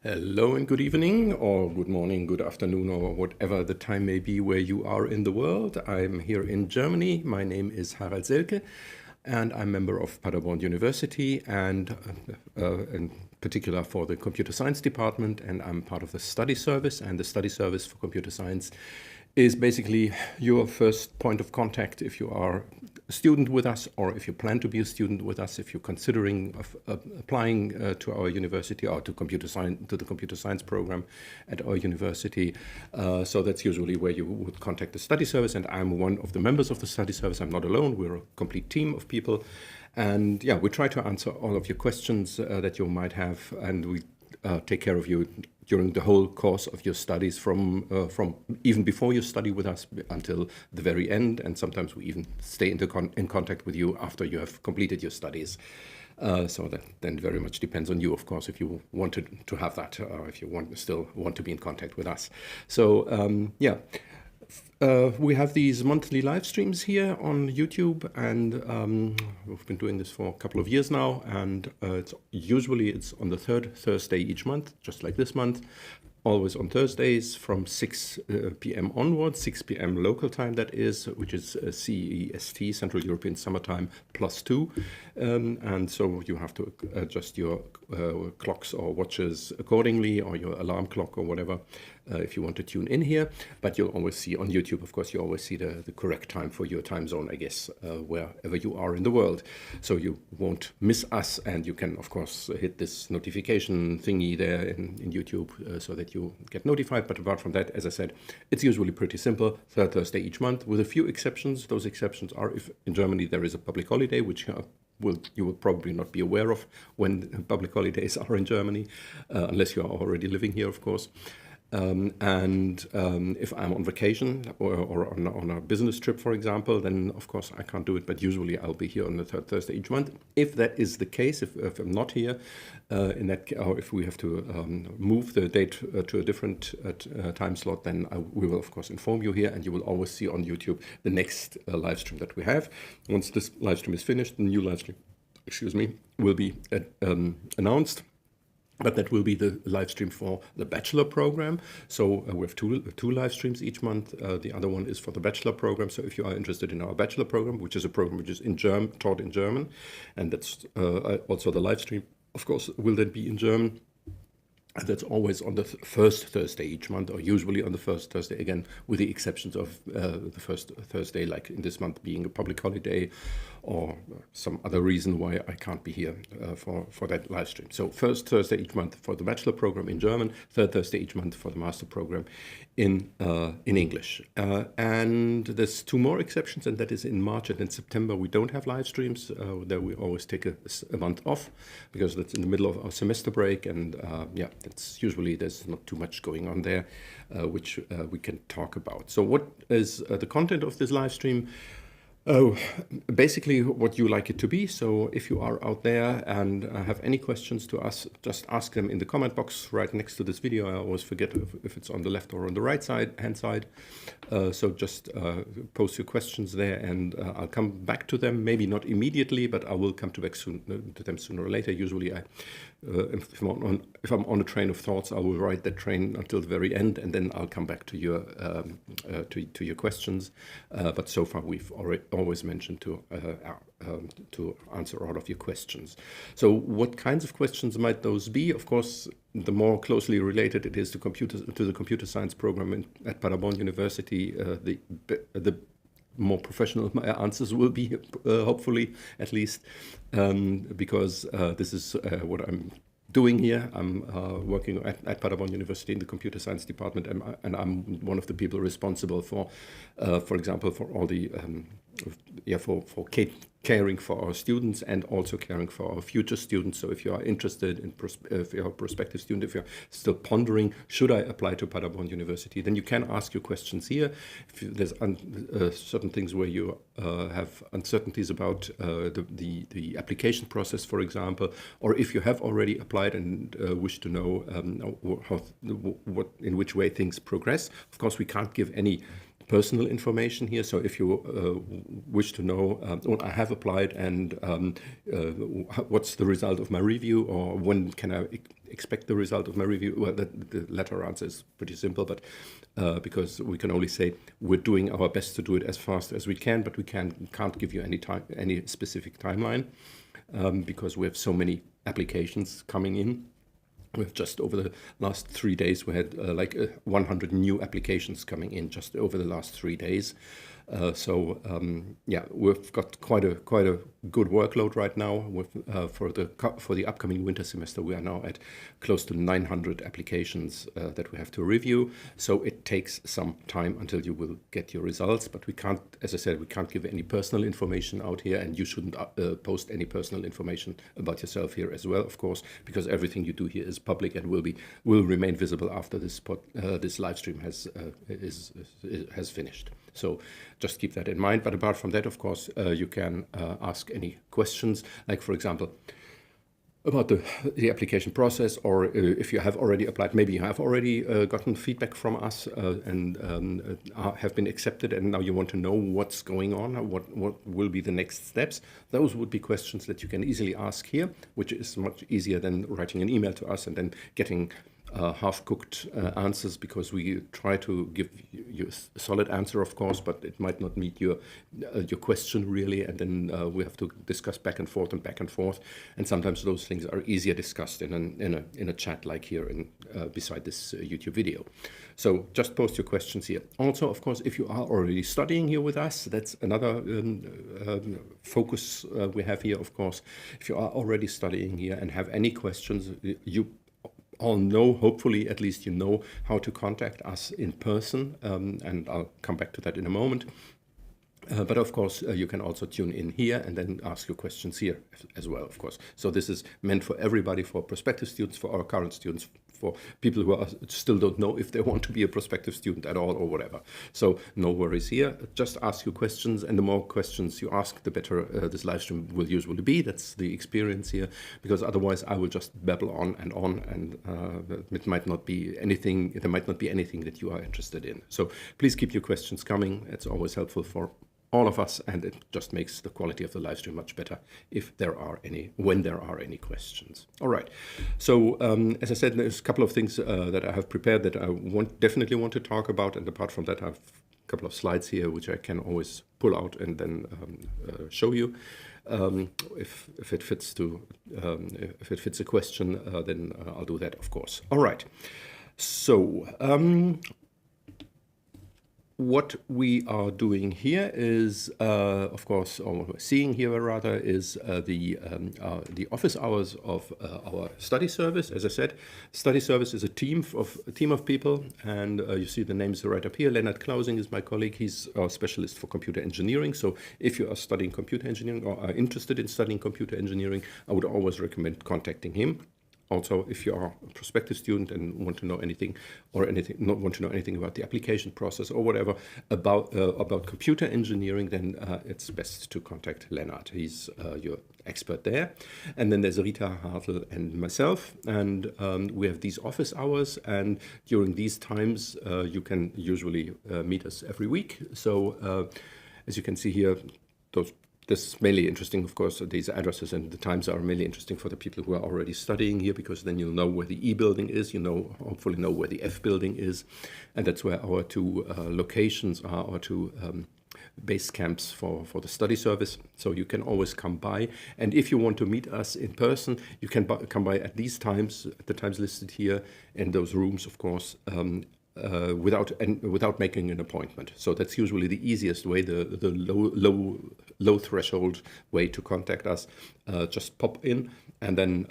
Hello and good evening, or good morning, good afternoon, or whatever the time may be where you are in the world. I'm here in Germany. My name is Harald Selke, and I'm a member of Paderborn University, and in particular for the computer science department, and I'm part of the study service, and the study service for computer science is basically your first point of contact if you are a student with us, or if you plan to be a student with us, if you're considering applying to our university or to the computer science program at our university. So that's usually where you would contact the study service, and I'm one of the members of the study service. I'm not alone. We're a complete team of people, and yeah, we try to answer all of your questions that you might have, and we take care of you during the whole course of your studies, from even before you study with us until the very end, and sometimes we even stay in contact with you after you have completed your studies. So that then very much depends on you, of course, if you wanted to have that, if you still want to be in contact with us. So yeah. We have these monthly live streams here on YouTube, and we've been doing this for a couple of years now, and it's on the third Thursday each month, just like this month, always on Thursdays from 6 p.m. onwards, 6 p.m. local time, that is, which is CEST, Central European Summertime, +2. And so you have to adjust your clocks or watches accordingly, or your alarm clock or whatever, if you want to tune in here. But you'll always see on YouTube, of course, you always see the correct time for your time zone, I guess, wherever you are in the world. So you won't miss us, and you can, of course, hit this notification thingy there in YouTube so that you get notified. But apart from that, as I said, it's usually pretty simple. Third Thursday each month, with a few exceptions. Those exceptions are if in Germany there is a public holiday, which you will probably not be aware of when public holidays are in Germany, unless you are already living here, of course. If I'm on vacation or on a business trip, for example, then of course I can't do it, but usually I'll be here on the third Thursday each month. If that is the case, if I'm not here, or if we have to move the date to a different time slot, then we will of course inform you here, and you will always see on YouTube the next live stream that we have. Once this live stream is finished, the new live stream, will be announced. But that will be the live stream for the bachelor program. So we have two live streams each month. The other one is for the bachelor program. So if you are interested in our bachelor program, which is a program which is taught in German, and that's also the live stream, of course, will then be in German. That's always on the first Thursday each month, or usually on the first Thursday, again, with the exceptions of the first Thursday, like in this month being a public holiday, or some other reason why I can't be here for that live stream. So first Thursday each month for the bachelor program in German, third Thursday each month for the master program in English. And there's two more exceptions, and that is in March and in September we don't have live streams. There we always take a month off, because that's in the middle of our semester break, and yeah, that's usually there's not too much going on there, which we can talk about. So what is the content of this live stream? Basically what you like it to be. So if you are out there and have any questions to us, just ask them in the comment box right next to this video. I always forget if it's on the left or on the right hand side. So just post your questions there, and I'll come back to them. Maybe not immediately, but I will come to them sooner or later. Usually if I'm on a train of thoughts, I will ride that train until the very end, and then I'll come back to your questions. But so far we've always mentioned to answer all of your questions. So what kinds of questions might those be? Of course, the more closely related it is to the computer science program at Paderborn University, the more professional my answers will be, hopefully, at least, because this is what I'm doing here. I'm working at Paderborn University in the computer science department, and I'm one of the people responsible for example, for all the for caring for our students, and also caring for our future students. So if you are interested in, if you're a prospective student, if you're still pondering, should I apply to Paderborn University, then you can ask your questions here. If there's certain things where you have uncertainties about the application process, for example, or if you have already applied and wish to know in which way things progress. Of course, we can't give any personal information here. So if you wish to know, I have applied and what's the result of my review, or when can I expect the result of my review? Well, the latter answer is pretty simple, but because we can only say we're doing our best to do it as fast as we can, but we can't give you any specific timeline because we have so many applications coming in. We've just over the last 3 days, we had 100 new applications coming in just over the last 3 days. Yeah, we've got quite a good workload right now. For the upcoming winter semester, we are now at close to 900 applications that we have to review. So it takes some time until you will get your results. But we can't, as I said, we can't give any personal information out here, and you shouldn't post any personal information about yourself here as well, of course, because everything you do here is public and will remain visible after this live stream has finished. So just keep that in mind. But apart from that, of course, you can ask any questions, like, for example, about the application process, or if you have already applied, maybe you have already gotten feedback from us and have been accepted, and now you want to know what's going on, what will be the next steps. Those would be questions that you can easily ask here, which is much easier than writing an email to us and then getting half-cooked answers, because we try to give you a solid answer, of course, but it might not meet your question really, and then we have to discuss back and forth, and sometimes those things are easier discussed in a chat like here beside this YouTube video. So just post your questions here. Also, of course, if you are already studying here with us, that's another focus we have here, of course. If you are already studying here and have any questions, you all know, hopefully at least you know how to contact us in person, and I'll come back to that in a moment. But of course, you can also tune in here and then ask your questions here as well, of course. So this is meant for everybody, for prospective students, for our current students, for people who still don't know if they want to be a prospective student at all or whatever. So no worries here. Just ask your questions, and the more questions you ask, the better this live stream will usually be. That's the experience here, because otherwise I will just babble on, and it might not be anything. There might not be anything that you are interested in. So please keep your questions coming. It's always helpful for all of us, and it just makes the quality of the live stream much better when there are any questions. All right. So as I said, there's a couple of things that I have prepared that I definitely want to talk about, and apart from that, I have a couple of slides here which I can always pull out and then show you. If it fits a question, then I'll do that, of course. All right. So what we are doing here is, of course, or what we're seeing here rather, is the office hours of our study service. As I said, study service is a team of people, and you see the names right up here. Lennart Klausing is my colleague. He's our specialist for computer engineering. So if you are studying computer engineering or are interested in studying computer engineering, I would always recommend contacting him. Also, if you are a prospective student and want to know anything about the application process or whatever about computer engineering, then it's best to contact Lennart. He's your expert there. And then there's Rita Hartl and myself, and we have these office hours. And during these times, you can usually meet us every week. So as you can see here, this is mainly interesting, of course. These addresses and the times are mainly interesting for the people who are already studying here, because then you'll know where the E building is, hopefully know where the F building is, and that's where our two locations are, our two base camps for the study service. So you can always come by, and if you want to meet us in person, you can come by at these times, at the times listed here in those rooms, of course. Without making an appointment. So that's usually the easiest way, the low threshold way to contact us. Just pop in, and then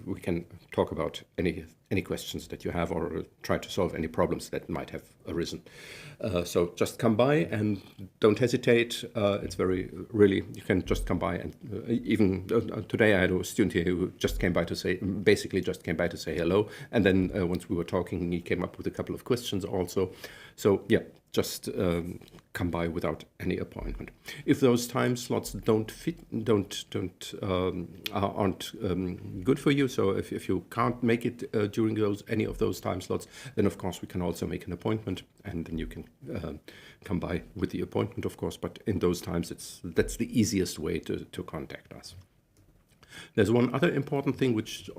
we can talk about any questions that you have, or try to solve any problems that might have arisen. So just come by and don't hesitate. It's really, you can just come by, and even today I had a student here who just came by to say hello, and then once we were talking, he came up with a couple of questions also. So yeah, just come by without any appointment. If those time slots don't fit, aren't good for you, so if you can't make it during any of those time slots, then of course we can also make an appointment, and then you can come by with the appointment, of course. But in those times, that's the easiest way to contact us. There's one other important thing which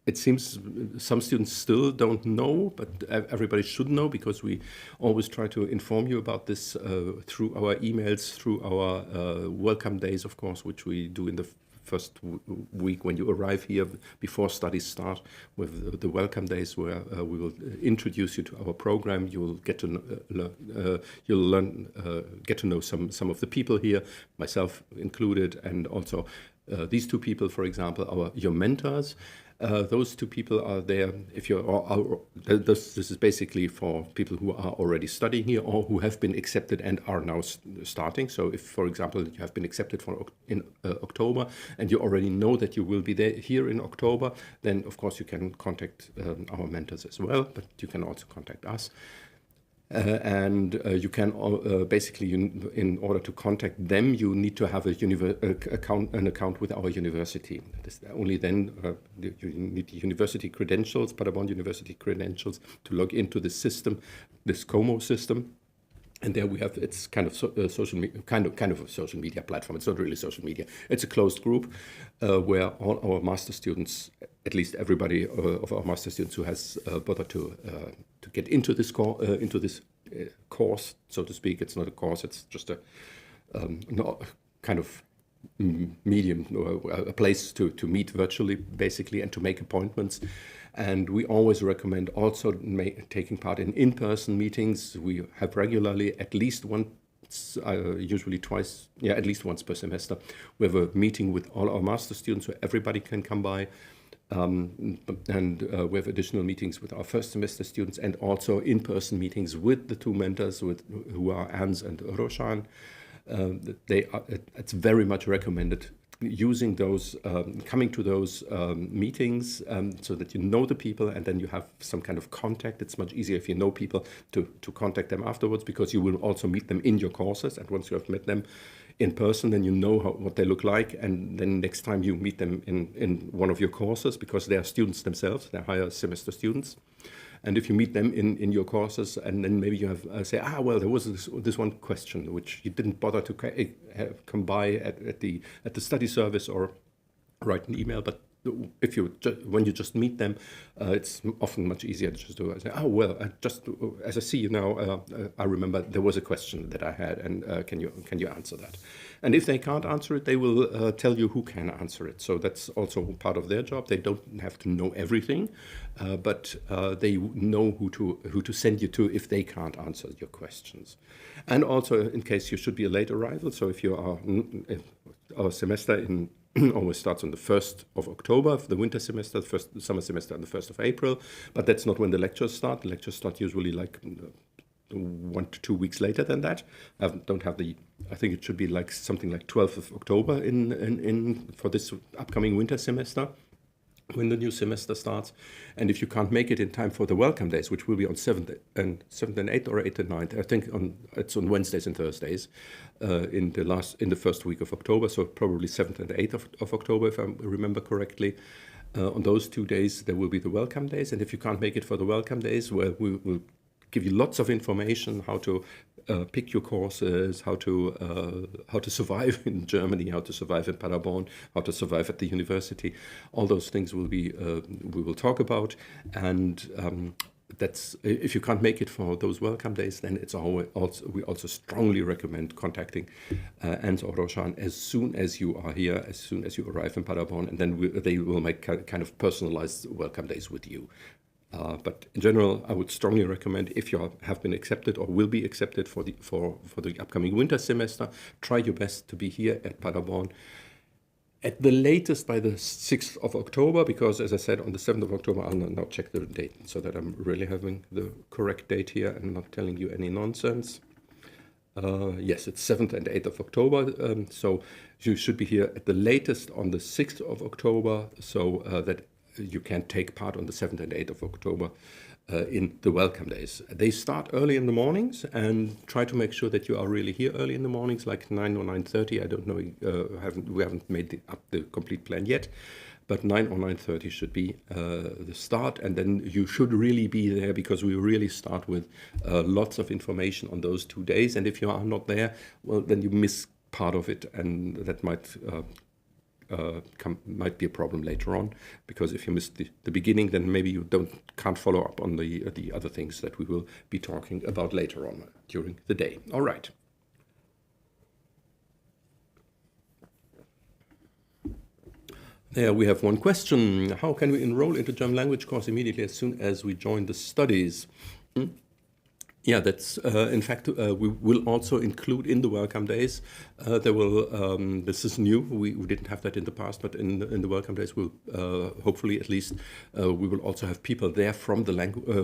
it seems some students still don't know, but everybody should know, because we always try to inform you about this through our emails, through our welcome days, of course, which we do in the first week when you arrive here before studies start, with the welcome days, where we will introduce you to our program. You will get to get to know some of the people here, myself included, and also these two people, for example, your mentors. Those two people are there if this is basically for people who are already studying here or who have been accepted and are now starting. So if, for example, you have been accepted in October and you already know that you will be there here in October, then of course you can contact our mentors as well, but you can also contact us. And you can basically, in order to contact them, you need to have an account with our university. Only then you need the university credentials, Paderborn University credentials, to log into the system, this Como system. And there we have, it's kind of a social media platform. It's not really social media. It's a closed group where all our master students, at least everybody of our master students who has bothered to get into this course, so to speak. It's not a course. It's just a kind of medium, a place to meet virtually, basically, and to make appointments. And we always recommend also taking part in in-person meetings. We have regularly, at least once, usually twice, at least once per semester, we have a meeting with all our master students where everybody can come by. And we have additional meetings with our first semester students, and also in-person meetings with the two mentors who are Ans and Roshan. It's very much recommended using those, coming to those meetings, so that you know the people and then you have some kind of contact. It's much easier if you know people to contact them afterwards, because you will also meet them in your courses. And once you have met them in person, then you know what they look like, and then next time you meet them in one of your courses, because they are students themselves, they're higher semester students. And if you meet them in your courses, and then maybe you have say, well, there was this one question which you didn't bother to come by at the study service or write an email, but if when you just meet them, it's often much easier just to say, just as I see you now, I remember there was a question that I had, and can you answer that? And if they can't answer it, they will tell you who can answer it. So that's also part of their job. They don't have to know everything, but they know who to send you to if they can't answer your questions. And also, in case you should be a late arrival, so if you are our semester always starts on the 1st of October, the winter semester, the summer semester on the 1st of April, but that's not when the lectures start. The lectures start usually like 1 to 2 weeks later than that. I think it should be like something like 12th of October for this upcoming winter semester, when the new semester starts. And if you can't make it in time for the welcome days, which will be on 7th and 8th or 8th and 9th, I think it's on Wednesdays and Thursdays in the first week of October, so probably 7th and 8th of October, if I remember correctly. On those 2 days, there will be the welcome days. And if you can't make it for the welcome days, well, we will give you lots of information, how to pick your courses, how to survive in Germany, how to survive in Paderborn, how to survive at the university. All those things we will talk about. And that's, if you can't make it for those welcome days, then we also strongly recommend contacting Ans or Roshan as soon as you are here, as soon as you arrive in Paderborn, and then they will make kind of personalized welcome days with you. But in general, I would strongly recommend, if you have been accepted or will be accepted for the upcoming winter semester, try your best to be here at Paderborn at the latest by the 6th of October, because as I said, on the 7th of October, I'll now check the date so that I'm really having the correct date here and not telling you any nonsense. Yes, it's 7th and 8th of October. So you should be here at the latest on the 6th of October, so that you can take part on the 7th and 8th of October in the welcome days. They start early in the mornings, and try to make sure that you are really here early in the mornings, like 9 or 9:30. I don't know, we haven't made up the complete plan yet, but 9 or 9:30 should be the start, and then you should really be there, because we really start with lots of information on those 2 days, and if you are not there, well, then you miss part of it, and that might be a problem later on, because if you miss the beginning, then maybe you can't follow up on the other things that we will be talking about later on during the day. All right. There we have one question. How can we enroll into German language course immediately as soon as we join the studies? Yeah, that's in fact we will also include in the welcome days. There will this is new. We didn't have that in the past, but in the welcome days we'll hopefully at least we will also have people there from the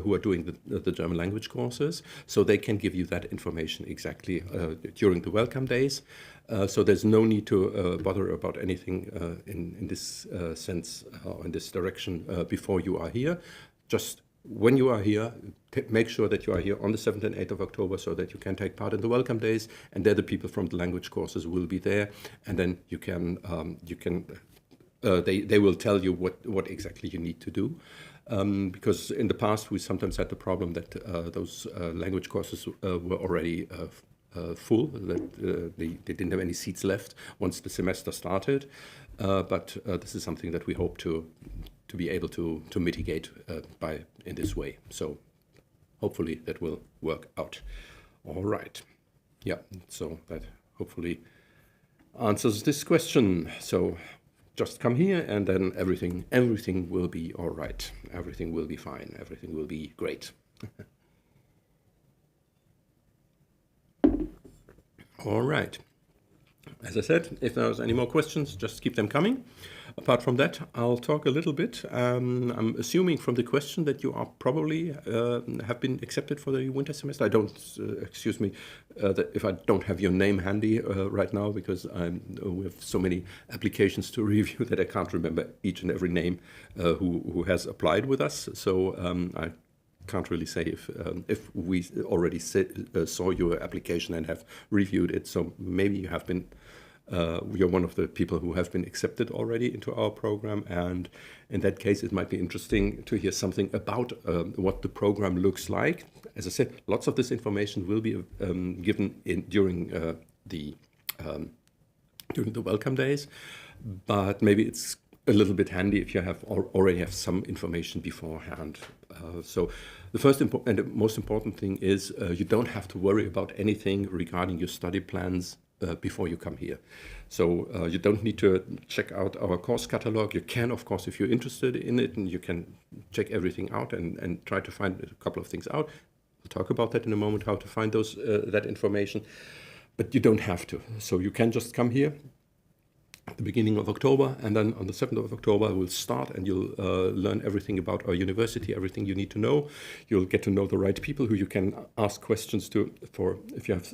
who are doing the German language courses, so they can give you that information exactly during the welcome days. So there's no need to bother about anything in this sense or in this direction before you are here. Just when you are here, make sure that you are here on the 7th and 8th of October, so that you can take part in the welcome days, and there the people from the language courses will be there, and then they will tell you what exactly you need to do. Because in the past we sometimes had the problem that those language courses were already full, that they didn't have any seats left once the semester started. But this is something that we hope to be able to mitigate in this way. So hopefully that will work out. All right. Yeah, so that hopefully answers this question. So just come here, and then everything will be all right. Everything will be fine. Everything will be great. All right. As I said, if there's any more questions, just keep them coming. Apart from that, I'll talk a little bit. I'm assuming from the question that you are probably have been accepted for the winter semester. I don't, excuse me, that if I don't have your name handy right now, because we have so many applications to review that I can't remember each and every name who has applied with us. So I can't really say if we already saw your application and have reviewed it. So maybe you have been, you're one of the people who have been accepted already into our program. And in that case, it might be interesting to hear something about what the program looks like. As I said, lots of this information will be given during the welcome days, but maybe it's a little bit handy if you already have some information beforehand. So the first and the most important thing is you don't have to worry about anything regarding your study plans before you come here. So you don't need to check out our course catalog. You can, of course, if you're interested in it, and you can check everything out and try to find a couple of things out. We'll talk about that in a moment, how to find that information. But you don't have to. So you can just come here at the beginning of October, and then on the 7th of October we'll start, and you'll learn everything about our university, everything you need to know. You'll get to know the right people who you can ask questions to for if you have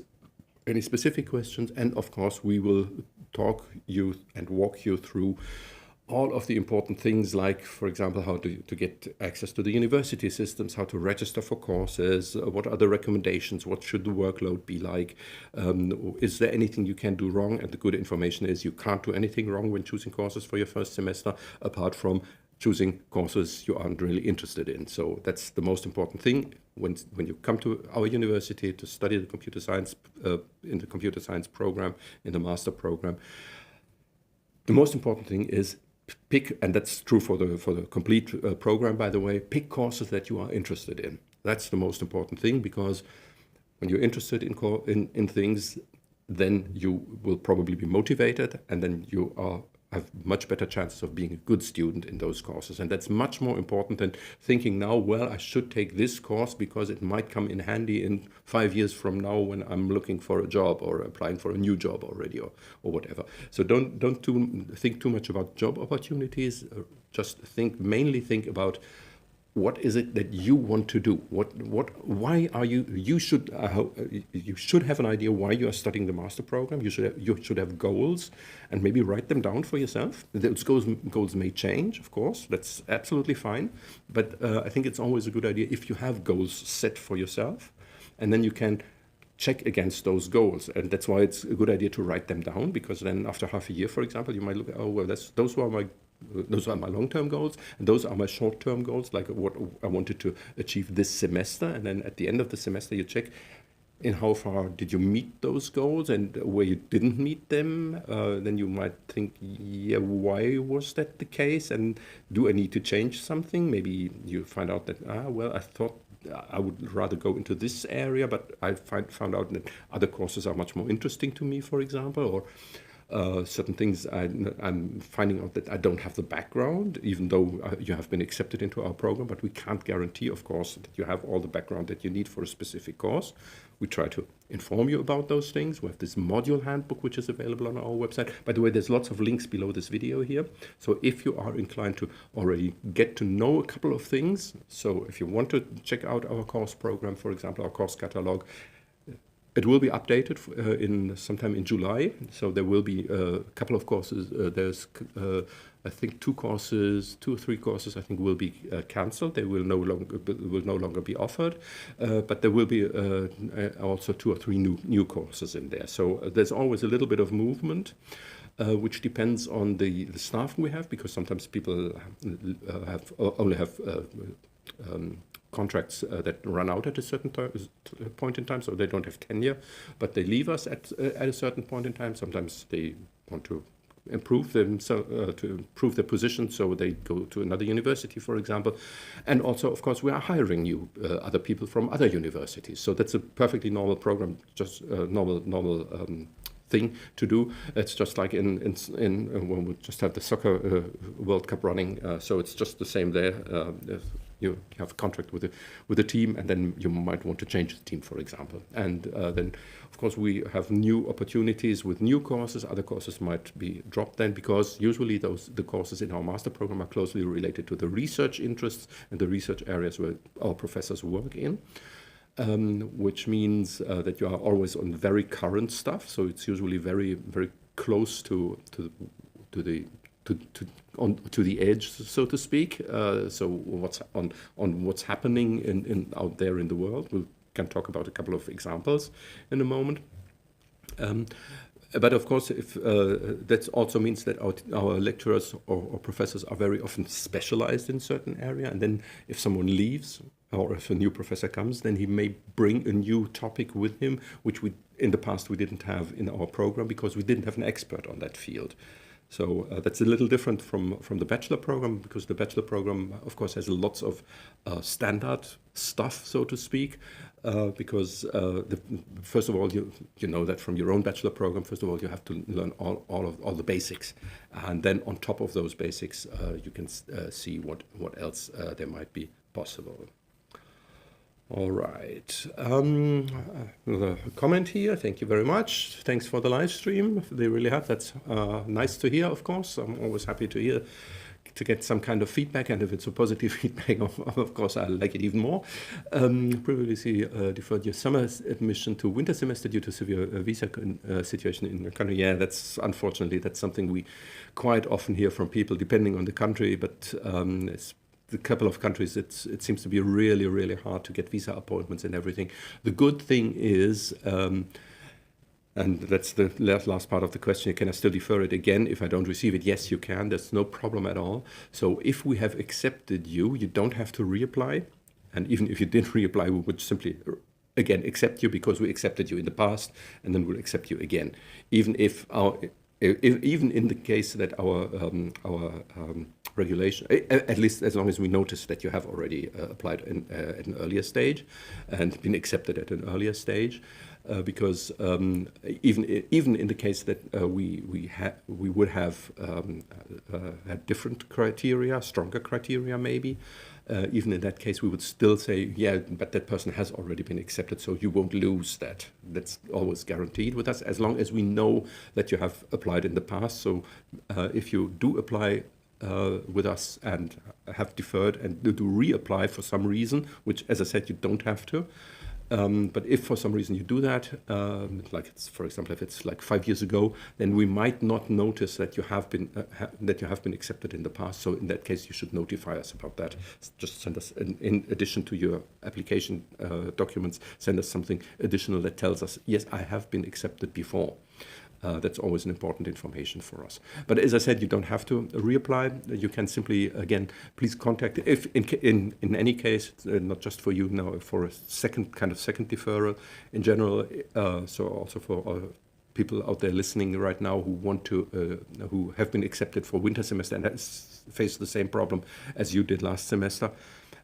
any specific questions, and of course we will talk you and walk you through all of the important things, like, for example, how to get access to the university systems, how to register for courses, what are the recommendations, what should the workload be like, is there anything you can do wrong? And the good information is you can't do anything wrong when choosing courses for your first semester, apart from choosing courses you aren't really interested in. So that's the most important thing when you come to our university to study the computer science in the computer science program, in the master program. The most important thing is pick, and that's true for the complete program, by the way, pick courses that you are interested in. That's the most important thing, because when you're interested in things, then you will probably be motivated, and then you have much better chances of being a good student in those courses. And that's much more important than thinking now, well, I should take this course because it might come in handy in 5 years from now when I'm looking for a job or applying for a new job already, or whatever. So don't think too much about job opportunities. Just mainly think about what is it that you want to do? Why are you should have an idea why you are studying the master program. You should have goals, and maybe write them down for yourself. Those goals may change, of course. That's absolutely fine. But I think it's always a good idea if you have goals set for yourself, and then you can check against those goals. And that's why it's a good idea to write them down, because then after half a year, for example, you might look, oh, well, those are my long-term goals, and those are my short-term goals, like what I wanted to achieve this semester. And then at the end of the semester, you check in how far did you meet those goals, and where you didn't meet them. Then you might think, yeah, why was that the case? And do I need to change something? Maybe you find out that, well, I thought I would rather go into this area, but I found out that other courses are much more interesting to me, for example, or certain things I'm finding out that I don't have the background, even though you have been accepted into our program, but we can't guarantee, of course, that you have all the background that you need for a specific course. We try to inform you about those things. We have this module handbook, which is available on our website. By the way, there's lots of links below this video here. So if you are inclined to already get to know a couple of things, so if you want to check out our course program, for example, our course catalog, it will be updated sometime in July. So there will be a couple of courses. There's, I think, two or three courses, I think, will be cancelled. They will no longer be offered. But there will be also 2 or 3 new courses in there. So there's always a little bit of movement, which depends on the staff we have, because sometimes people only have contracts that run out at a certain point in time, so they don't have tenure, but they leave us at a certain point in time. Sometimes they want to improve to improve their position, so they go to another university, for example. And also, of course, we are hiring new other people from other universities. So that's a perfectly normal program, just normal thing to do. It's just like in when we just have the soccer World Cup running. So it's just the same there. You have a contract with the team, and then you might want to change the team, for example. And then, of course, we have new opportunities with new courses. Other courses might be dropped then, because usually the courses in our master program are closely related to the research interests and the research areas where our professors work in. Which means that you are always on very current stuff. So it's usually very, very close to the edge, so to speak. So what's happening out there in the world. We can talk about a couple of examples in a moment. But of course, if that also means that our lecturers or professors are very often specialized in certain area, and then if someone leaves or if a new professor comes, then he may bring a new topic with him, which in the past we didn't have in our program, because we didn't have an expert on that field. So that's a little different from the bachelor program, because the bachelor program, of course, has lots of standard stuff, so to speak, because first of all, you know that from your own bachelor program, first of all, you have to learn all the basics. And then on top of those basics, you can see what else there might be possible. All right. Another comment here. Thank you very much. Thanks for the live stream. They really have. That's nice to hear, of course. I'm always happy to get some kind of feedback. And if it's a positive feedback, of course, I like it even more. Previously deferred your summer admission to winter semester due to severe visa situation in the country. Yeah, that's something we quite often hear from people, depending on the country. But it's a couple of countries, it seems to be really, really hard to get visa appointments and everything. The good thing is, and that's the last part of the question, can I still defer it again if I don't receive it? Yes, you can. There's no problem at all. So if we have accepted you, you don't have to reapply. And even if you didn't reapply, we would simply, again, accept you because we accepted you in the past, and then we'll accept you again. Even in the case that our regulation, at least as long as we notice that you have already applied at an earlier stage and been accepted at an earlier stage, because even in the case that we would have had different criteria, stronger criteria maybe, even in that case we would still say, yeah, but that person has already been accepted, so you won't lose that. That's always guaranteed with us, as long as we know that you have applied in the past. So if you do apply with us and have deferred and to reapply for some reason, which, as I said, you don't have to. But if for some reason you do that, like it's, for example, if it's like 5 years ago, then we might not notice that you have been accepted in the past. So in that case, you should notify us about that. Just send us, in addition to your application documents, send us something additional that tells us, yes, I have been accepted before. That's always an important information for us. But as I said, you don't have to reapply. You can simply, again, please contact, if in any case, not just for you now, for a second deferral in general, so also for people out there listening right now who want to, who have been accepted for winter semester and face the same problem as you did last semester.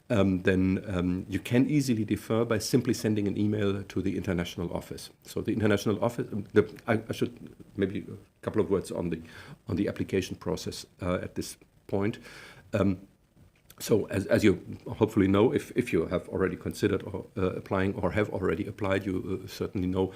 Then you can easily defer by simply sending an email to the international office. So the international office, I should maybe a couple of words on the application process at this point. So as you hopefully know, if you have already considered applying or have already applied, you certainly know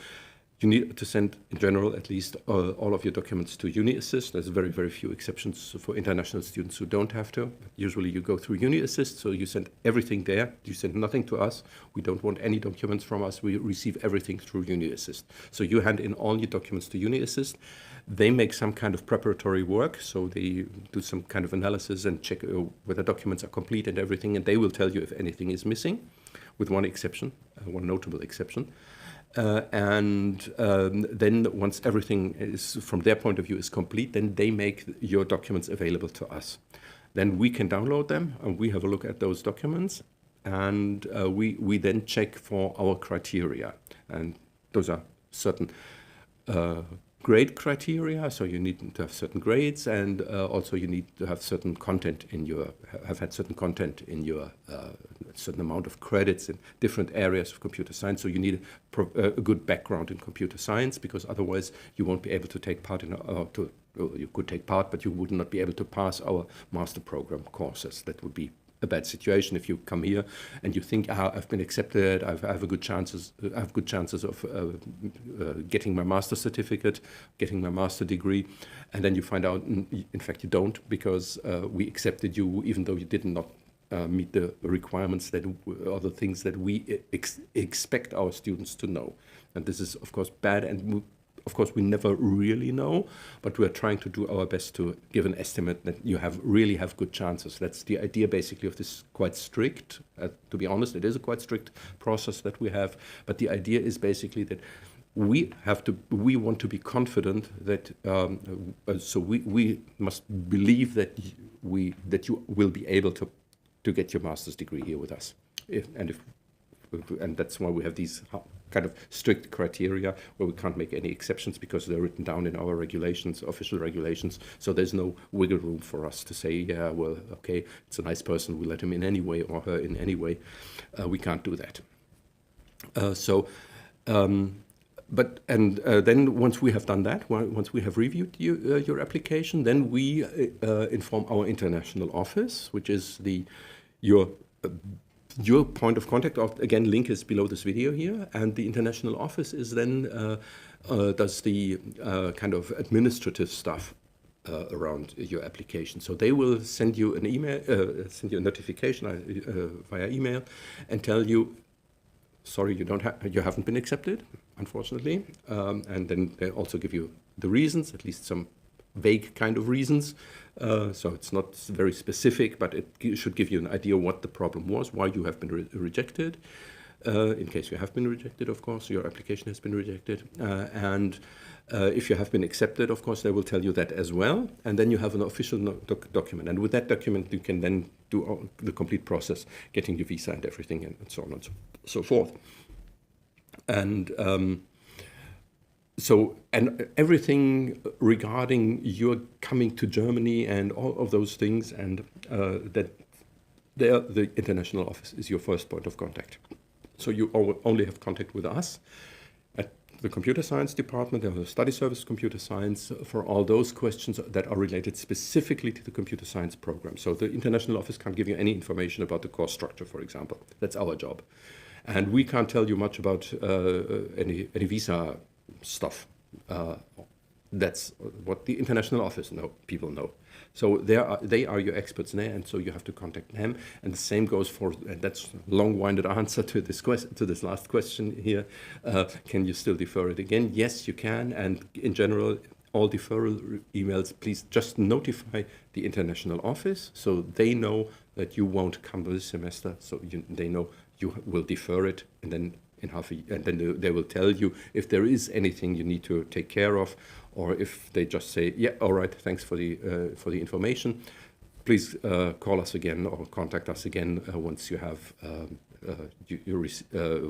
you need to send, in general, at least all of your documents to UniAssist. There's very, very few exceptions for international students who don't have to. But usually you go through UniAssist, so you send everything there. You send nothing to us. We don't want any documents from us. We receive everything through UniAssist. So you hand in all your documents to UniAssist. They make some kind of preparatory work, so they do some kind of analysis and check whether documents are complete and everything, and they will tell you if anything is missing, with one exception, one notable exception. Then once everything is, from their point of view, is complete, then they make your documents available to us. Then we can download them, and we have a look at those documents, and we then check for our criteria. And those are certain grade criteria, so you need to have certain grades, and also you need to have certain content in your, certain amount of credits in different areas of computer science. So you need a good background in computer science, because otherwise you won't be able to take part in you could take part, but you would not be able to pass our master program courses. That would be a bad situation if you come here and you think, I've been accepted, I have good chances of getting my master certificate, getting my master degree, and then you find out, in fact, you don't, because we accepted you even though you did not meet the requirements or the things that we expect our students to know. And this is, of course, bad, and of course, we never really know, but we're trying to do our best to give an estimate that you really have good chances. That's the idea, basically, of this quite strict, to be honest, it is a quite strict process that we have, but the idea is basically that we want to be confident that, so we must believe that you will be able to get your master's degree here with us. And that's why we have these kind of strict criteria where we can't make any exceptions, because they're written down in our regulations, official regulations. So there's no wiggle room for us to say, yeah, well, okay, it's a nice person, we let him in any way or her in any way. We can't do that. Then once we have done that, once we have reviewed your application, then we inform our international office, which is your point of contact. Again, link is below this video here, and the international office is then does the kind of administrative stuff around your application. So they will send you an email, send you a notification via email, and tell you, sorry, you haven't been accepted, unfortunately, and then they also give you the reasons, at least some vague kind of reasons. So it's not very specific, but it should give you an idea what the problem was, why you have been rejected. In case you have been rejected, of course, your application has been rejected. And if you have been accepted, of course, they will tell you that as well. And then you have an official document. And with that document, you can then do the complete process, getting your visa and everything, and so on and so forth. And and everything regarding your coming to Germany and all of those things, and that the international office is your first point of contact. So you only have contact with us at the computer science department, or the study service computer science, for all those questions that are related specifically to the computer science program. So the international office can't give you any information about the course structure, for example. That's our job. And we can't tell you much about any visa stuff. That's what the international office people know. So they are your experts there, and so you have to contact them. And the same goes for, and that's a long-winded answer to this last question here. Can you still defer it again? Yes, you can. And in general, all deferral emails, please just notify the international office so they know that you won't come this semester. So they know you will defer it, and then and then they will tell you if there is anything you need to take care of, or if they just say, yeah, all right, thanks for the information. Please call us again or contact us again once you have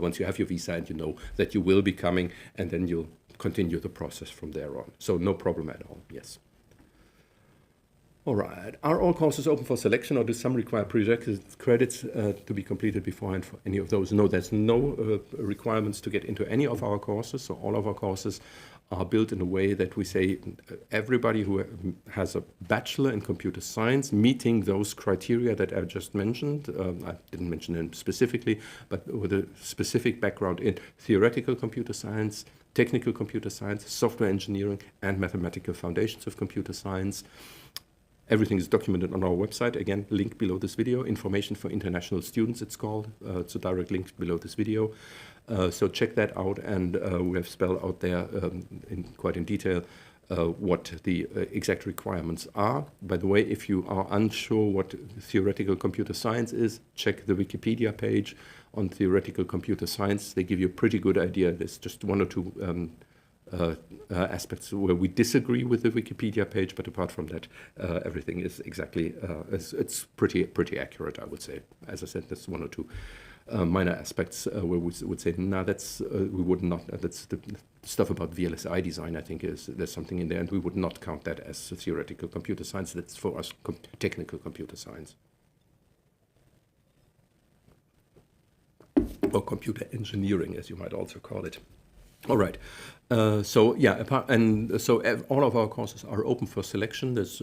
once you have your visa and you know that you will be coming, and then you'll continue the process from there on. So no problem at all. Yes. All right. Are all courses open for selection, or do some require prerequisite credits to be completed beforehand for any of those? No, there's no requirements to get into any of our courses. So all of our courses are built in a way that we say everybody who has a bachelor in computer science meeting those criteria that I just mentioned, I didn't mention them specifically, but with a specific background in theoretical computer science, technical computer science, software engineering, and mathematical foundations of computer science. Everything is documented on our website. Again, link below this video. Information for international students, it's called. It's a direct link below this video. So check that out, and we have spelled out there quite in detail what the exact requirements are. By the way, if you are unsure what theoretical computer science is, check the Wikipedia page on theoretical computer science. They give you a pretty good idea. There's just one or two aspects where we disagree with the Wikipedia page, but apart from that, everything is exactly, it's pretty accurate, I would say. As I said, there's one or two minor aspects where we would say, no, that's, we would not, that's the stuff about VLSI design, I think there's something in there, and we would not count that as theoretical computer science. That's for us technical computer science. Or computer engineering, as you might also call it. All right. So yeah, all of our courses are open for selection. It's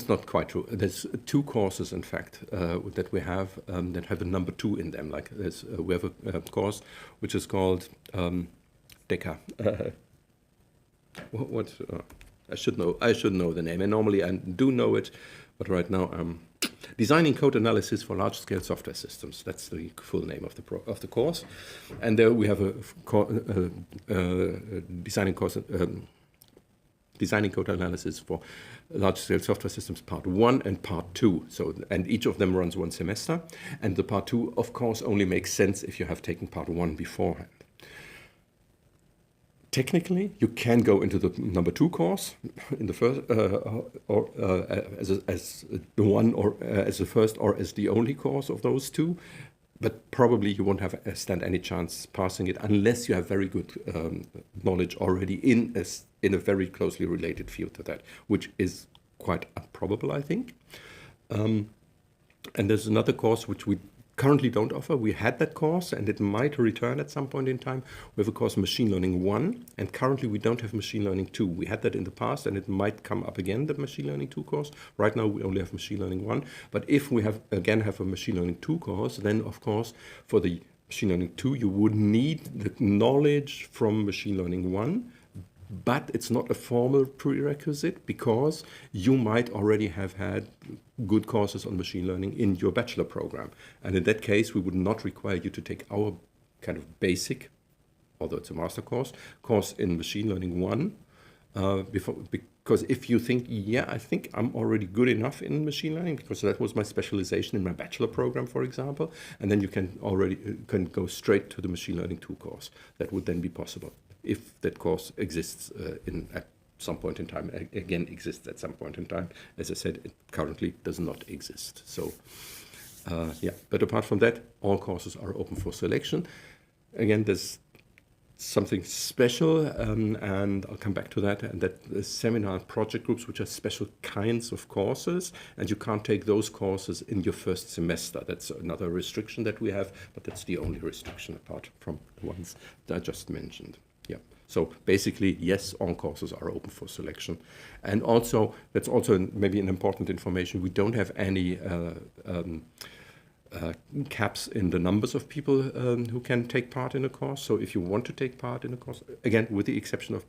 not quite true. There's two courses, in fact, that we have that have a number 2 in them. Like we have a course which is called DECA. I should know the name, and normally I do know it, but right now I'm designing code analysis for large-scale software systems. That's the full name of the course, and there we have a designing code analysis for large-scale software systems part 1 and part 2. So, and each of them runs 1 semester, and the part 2, of course, only makes sense if you have taken part 1 beforehand. Technically, you can go into the number 2 course in the first, or as the one, or as the first, or as the only course of those 2. But probably you won't stand any chance passing it unless you have very good knowledge already in a very closely related field to that, which is quite improbable, I think. And there's another course which we currently don't offer. We had that course, and it might return at some point in time. We have a course Machine Learning 1, and currently we don't have Machine Learning 2. We had that in the past, and it might come up again, the Machine Learning 2 course. Right now we only have Machine Learning 1. But if we have a Machine Learning 2 course, then of course for the Machine Learning 2 you would need the knowledge from Machine Learning 1. But it's not a formal prerequisite, because you might already have had good courses on machine learning in your bachelor program. And in that case, we would not require you to take our kind of basic, although it's a master course in Machine Learning 1, because if you think, yeah, I think I'm already good enough in machine learning, because that was my specialization in my bachelor program, for example, and then you can go straight to the Machine Learning 2 course. That would then be possible, if that course exists at some point in time. Again, exists at some point in time. As I said, it currently does not exist. So, yeah. But apart from that, all courses are open for selection. Again, there's something special, and I'll come back to that, and that the seminar and project groups, which are special kinds of courses, and you can't take those courses in your first semester. That's another restriction that we have, but that's the only restriction apart from the ones that I just mentioned. Yeah. So basically, yes, all courses are open for selection. And also, that's also maybe an important information, we don't have any caps in the numbers of people who can take part in a course. So if you want to take part in a course, again, with the exception of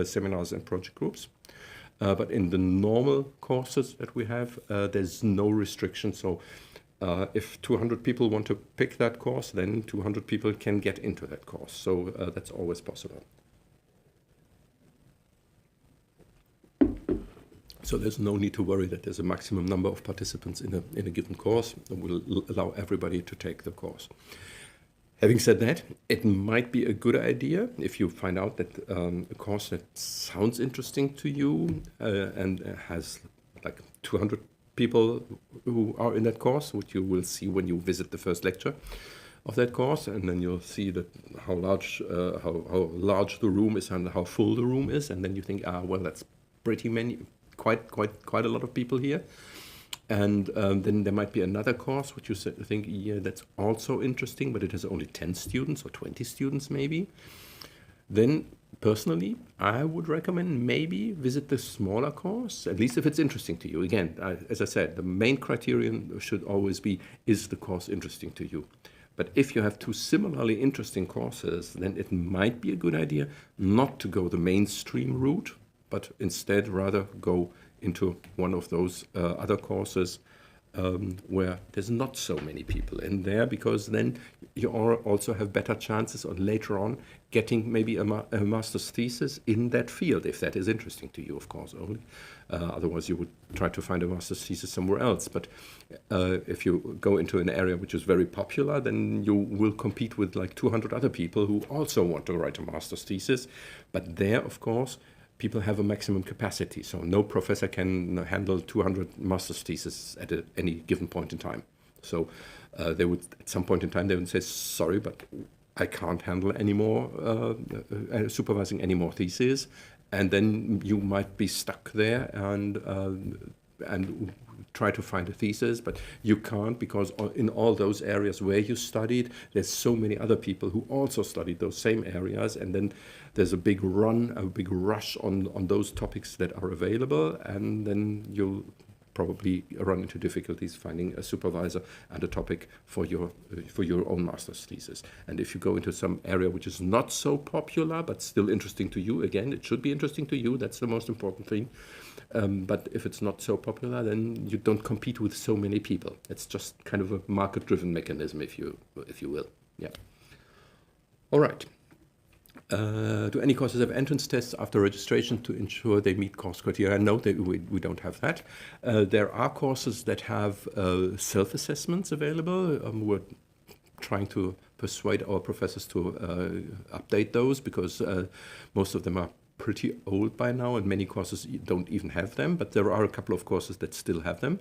seminars and project groups, but in the normal courses that we have, there's no restriction. So if 200 people want to pick that course, then 200 people can get into that course. So that's always possible. So there's no need to worry that there's a maximum number of participants in a given course. It will allow everybody to take the course. Having said that, it might be a good idea if you find out that a course that sounds interesting to you and has like 200 people who are in that course, which you will see when you visit the first lecture of that course, and then you'll see that how large the room is and how full the room is, and then you think, well, that's pretty many, quite a lot of people here. And then there might be another course which you think, yeah, that's also interesting, but it has only 10 students or 20 students maybe. Then, personally, I would recommend maybe visit the smaller course, at least if it's interesting to you. Again, as I said, the main criterion should always be, is the course interesting to you? But if you have two similarly interesting courses, then it might be a good idea not to go the mainstream route, but instead rather go into one of those other courses where there's not so many people in there, because then you also have better chances on later on getting maybe a master's thesis in that field, if that is interesting to you, of course, only. Otherwise, you would try to find a master's thesis somewhere else. But if you go into an area which is very popular, then you will compete with like 200 other people who also want to write a master's thesis. But there, of course, people have a maximum capacity, so no professor can handle 200 master's theses at any given point in time. So they would, at some point in time, they would say, sorry, but I can't handle any more, supervising any more theses. And then you might be stuck there and try to find a thesis, but you can't, because in all those areas where you studied, there's so many other people who also studied those same areas, and then there's a big rush on those topics that are available, and then you'll probably run into difficulties finding a supervisor and a topic for your own master's thesis. And if you go into some area which is not so popular but still interesting to you, again, it should be interesting to you, that's the most important thing. But if it's not so popular, then you don't compete with so many people. It's just kind of a market-driven mechanism, if you will. Yeah. All right. Do any courses have entrance tests after registration to ensure they meet course criteria? No, we don't have that. There are courses that have self-assessments available. We're trying to persuade our professors to update those, because most of them are pretty old by now, and many courses don't even have them, but there are a couple of courses that still have them.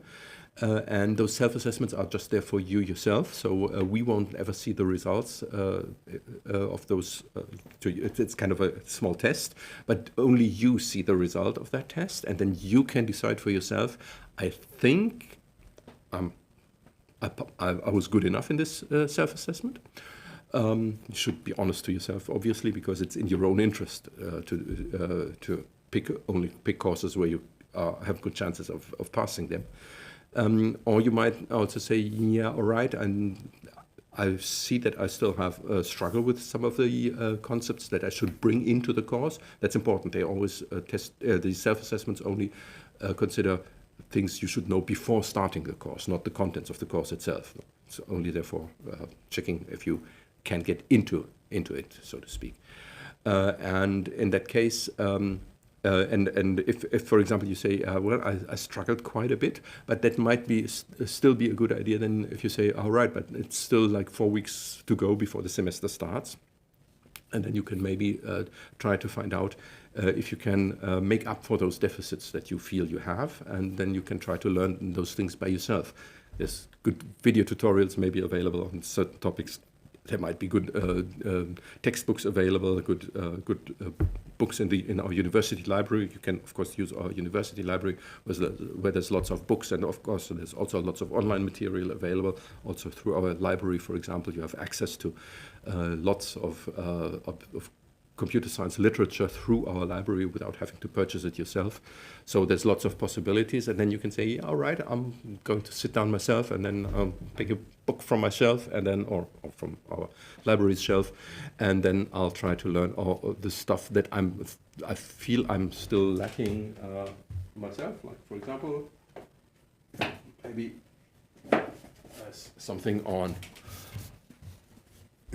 And those self-assessments are just there for you yourself, so we won't ever see the results of those. It's kind of a small test, but only you see the result of that test, and then you can decide for yourself, I think I was good enough in this self-assessment. You should be honest to yourself, obviously, because it's in your own interest to pick courses where you have good chances of passing them. Or you might also say, yeah, all right, and I see that I still have struggle with some of the concepts that I should bring into the course. That's important. They always test the self-assessments only consider things you should know before starting the course, not the contents of the course itself. It's only therefore checking if you can get into it, so to speak. And in that case, and if, for example, you say, well, I struggled quite a bit, but that might still be a good idea. Then if you say, all right, but it's still like 4 weeks to go before the semester starts, and then you can maybe try to find out if you can make up for those deficits that you feel you have, and then you can try to learn those things by yourself. There's good video tutorials maybe available on certain topics. There might be good textbooks available, good books in our university library. You can, of course, use our university library where there's lots of books, and of course there's also lots of online material available. Also through our library, for example, you have access to lots of computer science literature through our library without having to purchase it yourself. So there's lots of possibilities, and then you can say, yeah, all right, I'm going to sit down myself and then pick a book from my shelf, and then or from our library's shelf, and then I'll try to learn all the stuff that I feel I'm still lacking myself. Like, for example, maybe something on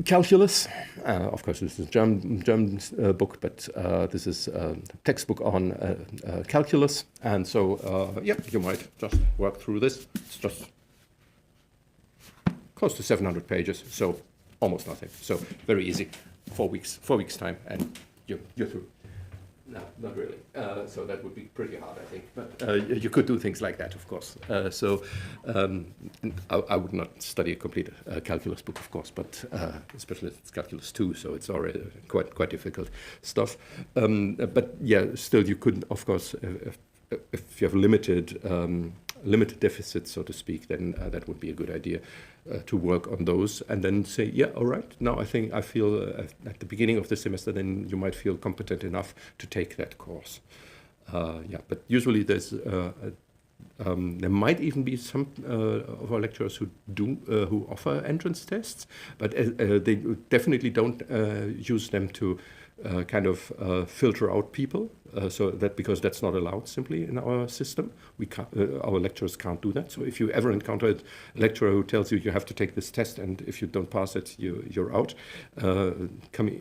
calculus. Of course, this is a German book, but this is a textbook on calculus. And so, yeah, you might just work through this. It's just close to 700 pages, so almost nothing. So very easy. 4 weeks time, and you're through. No, not really. So that would be pretty hard, I think. But you could do things like that, of course. I would not study a complete calculus book, of course, but especially if it's calculus 2, so it's already quite difficult stuff. But yeah, still you could, of course, if you have limited deficits, so to speak, then that would be a good idea to work on those, and then say, yeah, all right, now I feel at the beginning of the semester, then you might feel competent enough to take that course. Yeah, but usually there's there might even be some of our lecturers who offer entrance tests, but they definitely don't use them to kind of filter out people. Because that's not allowed simply in our system. We can't, our lecturers can't do that. So if you ever encounter a lecturer who tells you have to take this test, and if you don't pass it, you're out,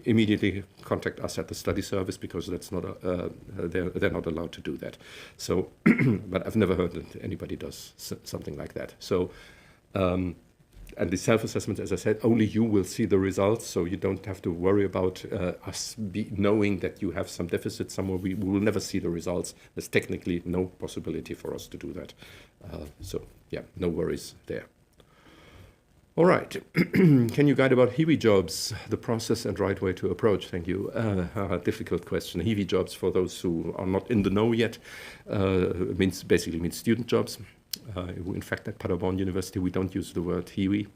immediately contact us at the study service, because that's not they're not allowed to do that. So, but I've never heard that anybody does something like that. So. And the self-assessment, as I said, only you will see the results, so you don't have to worry about us knowing that you have some deficit somewhere. We will never see the results. There's technically no possibility for us to do that. So, yeah, no worries there. All right. Can you guide about Hiwi jobs, the process and right way to approach? Thank you. Difficult question. Hiwi jobs, for those who are not in the know yet, basically means student jobs. In fact, at Paderborn University, we don't use the word Hiwi.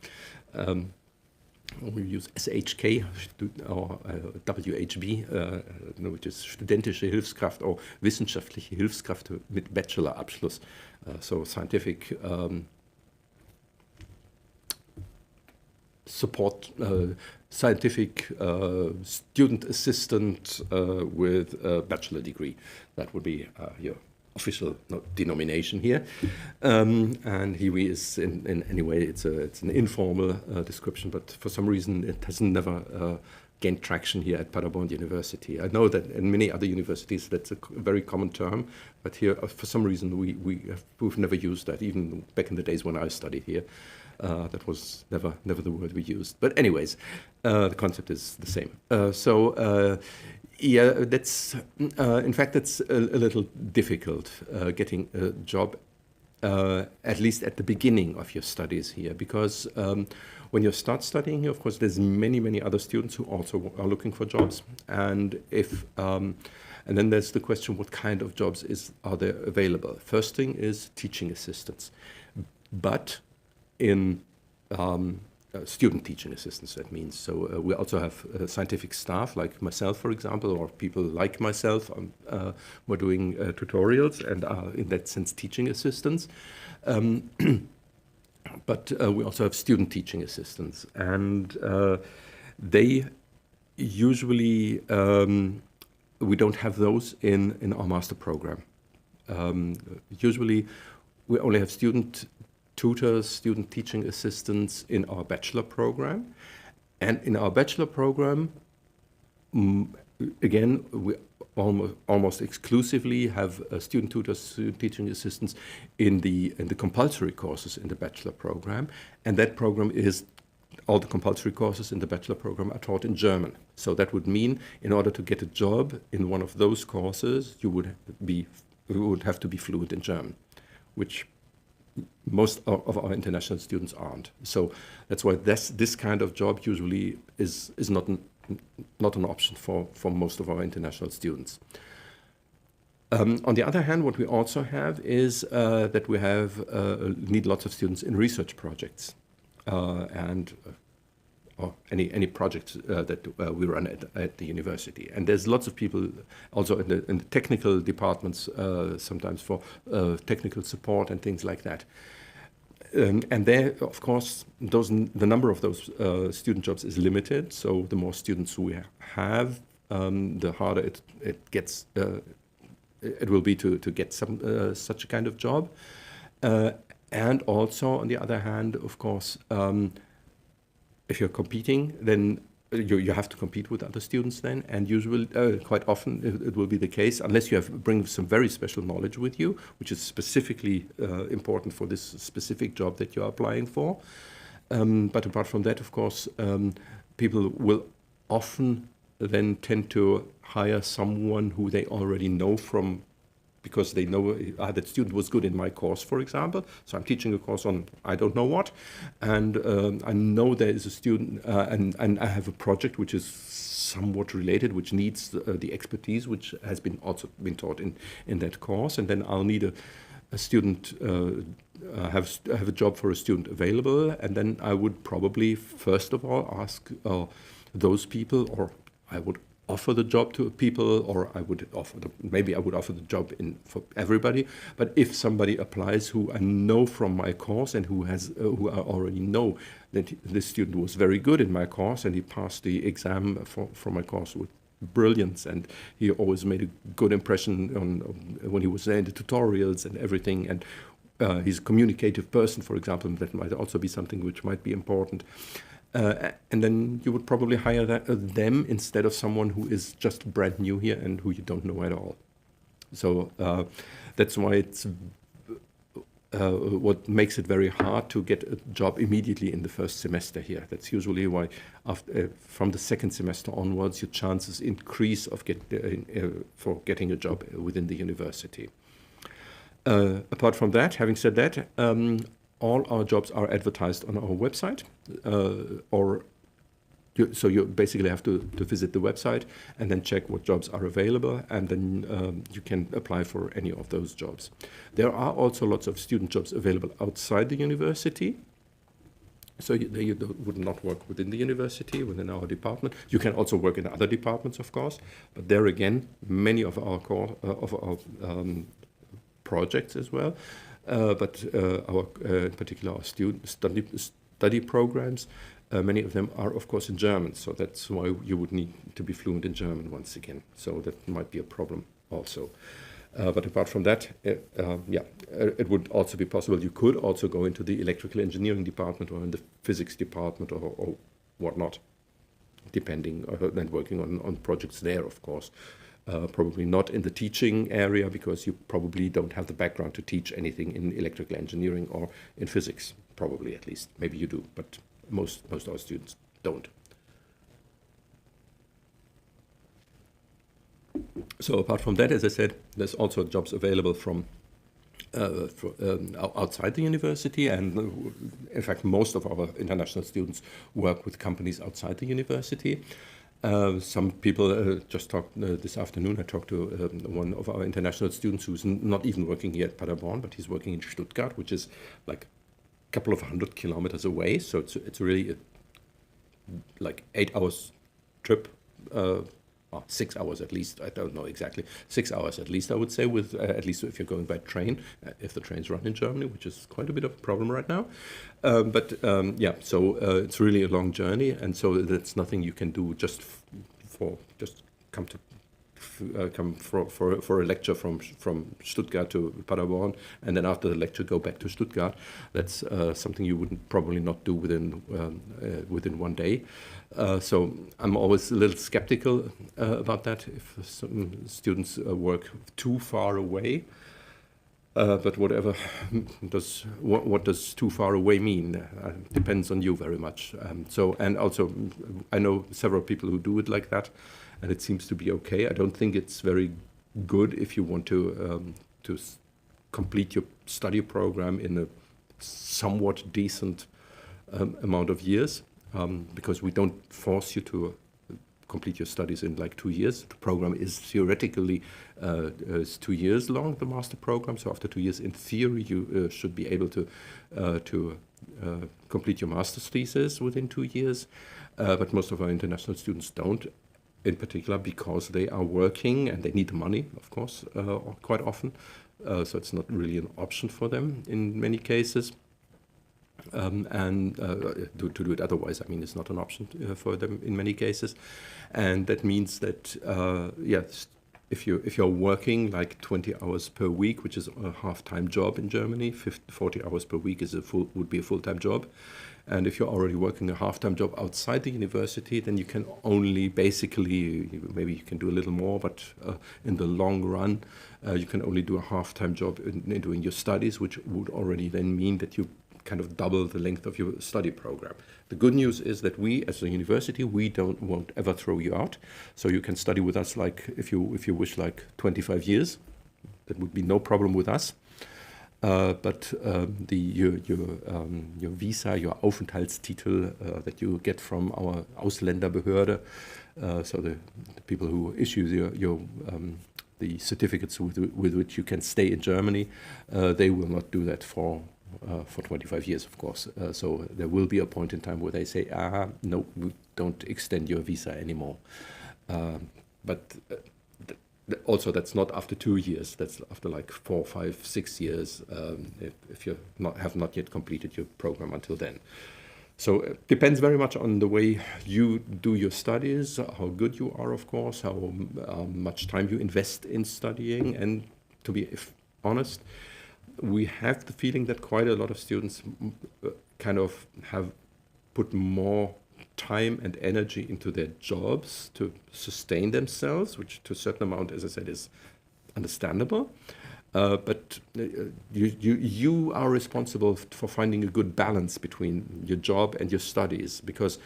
We use SHK or WHB, which is studentische Hilfskraft or wissenschaftliche Hilfskraft mit Bachelorabschluss. So scientific support, scientific student assistant with a bachelor degree. That would be your official denomination here, and Hiwi is in any way it's an informal description, but for some reason it has never gained traction here at Paderborn University. I know that in many other universities that's a very common term, but here for some reason we've never used that. Even back in the days when I studied here, that was never the word we used. But anyways, the concept is the same. Yeah, that's in fact that's a little difficult getting a job, at least at the beginning of your studies here, because when you start studying here, of course, there's many other students who also are looking for jobs, and and then there's the question, what kind of jobs are there available? First thing is teaching assistants, but in student teaching assistants, that means. So we also have scientific staff like myself, for example, or people like myself. We're doing tutorials and are in that sense teaching assistants. But we also have student teaching assistants, and they usually, we don't have those in our master program. Usually we only have student tutors, student teaching assistants in our bachelor program. And in our bachelor program, again, we almost exclusively have student tutors, student teaching assistants in the compulsory courses in the bachelor program. And that program is, all the compulsory courses in the bachelor program are taught in German. So that would mean in order to get a job in one of those courses, you would have to be fluent in German, which most of our international students aren't. So that's why this kind of job usually is not an option for most of our international students. On the other hand, what we also have is that we need lots of students in research projects. And or any projects that we run at the university. And there's lots of people also in the technical departments, sometimes for technical support and things like that. And there, of course, the number of those student jobs is limited. So the more students we have, the harder it gets. It will be to get such a kind of job. And also, on the other hand, of course, if you're competing, then you have to compete with other students then, and usually, quite often, it will be the case, unless you bring some very special knowledge with you, which is specifically important for this specific job that you're applying for. But apart from that, of course, people will often then tend to hire someone who they already know from, because they know that student was good in my course, for example. So I'm teaching a course on I don't know what, and I know there is a student, and I have a project which is somewhat related, which needs the expertise which has been also been taught in that course, and then I'll need a student, have a job for a student available, and then I would probably first of all ask those people, or I would offer the job to people, or I would offer maybe I would offer the job for everybody. But if somebody applies who I know from my course and who I already know that this student was very good in my course and he passed the exam for my course with brilliance, and he always made a good impression on when he was there in the tutorials and everything, and he's a communicative person, for example. That might also be something which might be important. And then you would probably hire them instead of someone who is just brand new here and who you don't know at all. So that's why it's what makes it very hard to get a job immediately in the first semester here. That's usually why from the second semester onwards, your chances increase of for getting a job within the university. Apart from that, having said that, all our jobs are advertised on our website, so you basically have to visit the website and then check what jobs are available, and then you can apply for any of those jobs. There are also lots of student jobs available outside the university. So you would not work within the university, within our department. You can also work in other departments, of course, but there again, many of our projects as well. But in particular, our study programs, many of them are, of course, in German. So that's why you would need to be fluent in German once again. So that might be a problem also. But apart from that, it would also be possible. You could also go into the electrical engineering department or in the physics department or whatnot, depending, and working on projects there, of course. Probably not in the teaching area, because you probably don't have the background to teach anything in electrical engineering or in physics, probably at least. Maybe you do, but most of our students don't. So apart from that, as I said, there's also jobs available from outside the university, and in fact, most of our international students work with companies outside the university. Some people just talked this afternoon. I talked to one of our international students who's not even working here at Paderborn, but he's working in Stuttgart, which is like a couple of 100 kilometers away. So it's really like 8 hours trip, 6 hours at least. I don't know exactly. 6 hours at least, I would say, with at least if you're going by train, if the trains run in Germany, which is quite a bit of a problem right now. So it's really a long journey, and so that's nothing you can do just come for a lecture from Stuttgart to Paderborn, and then after the lecture go back to Stuttgart. That's something you would probably not do within one day. So I'm always a little skeptical about that if some students work too far away. But what does too far away mean? Depends on you very much. And also, I know several people who do it like that, and it seems to be okay. I don't think it's very good if you want to complete your study program in a somewhat decent amount of years, because we don't force you to complete your studies in like 2 years. The program is theoretically is 2 years long, the master program. So after 2 years, in theory, you should be able to complete your master's thesis within 2 years, but most of our international students don't, in particular because they are working and they need the money, of course, quite often. So it's not really an option for them in many cases. And to do it otherwise, I mean, it's not an option for them in many cases. And that means that, yes, if you're working like 20 hours per week, which is a half-time job in Germany, 40 hours per week would be a full-time job. And if you're already working a half-time job outside the university, then you can only basically, maybe you can do a little more, but in the long run, you can only do a half-time job in doing your studies, which would already then mean that you kind of double the length of your study program. The good news is that we, as a university, won't ever throw you out. So you can study with us, like if you wish, like 25 years. That would be no problem with us. But your visa, your Aufenthaltstitel that you get from our Ausländerbehörde, so the people who issue the certificates with which you can stay in Germany, they will not do that for 25 years, of course. So there will be a point in time where they say, no, we don't extend your visa anymore. But also, that's not after 2 years. That's after like 4, 5, 6 years, if you have not yet completed your program until then. So it depends very much on the way you do your studies, how good you are, of course, how much time you invest in studying. And to be honest, we have the feeling that quite a lot of students kind of have put more time and energy into their jobs to sustain themselves, which to a certain amount, as I said, is understandable. But you are responsible for finding a good balance between your job and your studies, because,